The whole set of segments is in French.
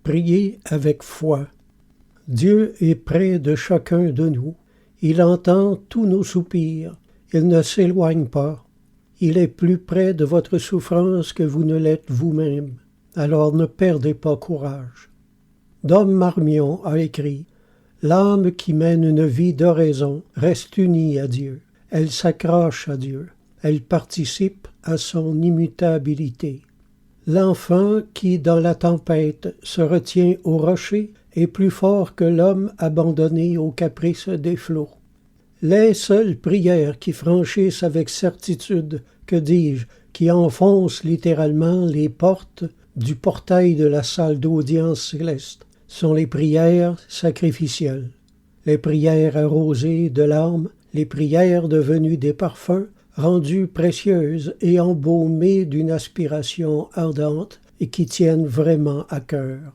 Priez avec foi. Dieu est près de chacun de nous. Il entend tous nos soupirs. Il ne s'éloigne pas. Il est plus près de votre souffrance que vous ne l'êtes vous-même. Alors ne perdez pas courage. Dom Marmion a écrit « L'âme qui mène une vie d'oraison reste unie à Dieu. Elle s'accroche à Dieu. Elle participe à son immutabilité. L'enfant qui, dans la tempête, se retient au rocher est plus fort que l'homme abandonné aux caprices des flots. Les seules prières qui franchissent avec certitude, que dis-je, qui enfoncent littéralement les portes du portail de la salle d'audience céleste, sont les prières sacrificielles. Les prières arrosées de larmes, les prières devenues des parfums, rendues précieuses et embaumées d'une aspiration ardente et qui tiennent vraiment à cœur.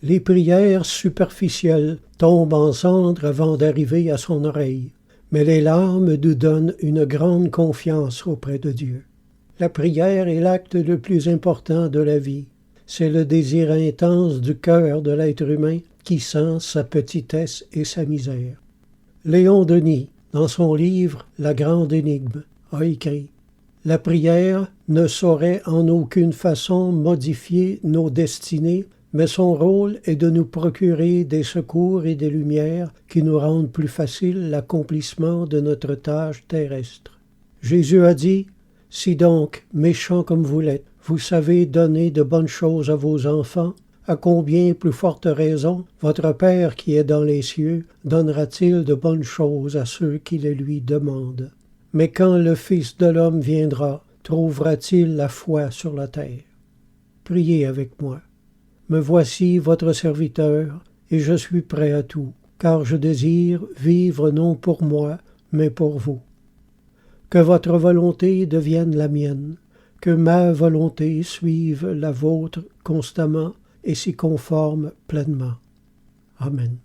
Les prières superficielles tombent en cendres avant d'arriver à son oreille, mais les larmes nous donnent une grande confiance auprès de Dieu. La prière est l'acte le plus important de la vie. C'est le désir intense du cœur de l'être humain qui sent sa petitesse et sa misère. Léon Denis, dans son livre « La grande énigme », a écrit « La prière ne saurait en aucune façon modifier nos destinées, mais son rôle est de nous procurer des secours et des lumières qui nous rendent plus facile l'accomplissement de notre tâche terrestre. » Jésus a dit « Si donc, méchants comme vous l'êtes, vous savez donner de bonnes choses à vos enfants, à combien plus forte raison votre Père qui est dans les cieux donnera-t-il de bonnes choses à ceux qui les lui demandent. Mais quand le Fils de l'homme viendra, trouvera-t-il la foi sur la terre? Priez avec moi. Me voici votre serviteur, et je suis prêt à tout, car je désire vivre non pour moi, mais pour vous. Que votre volonté devienne la mienne, que ma volonté suive la vôtre constamment et s'y conforme pleinement. Amen.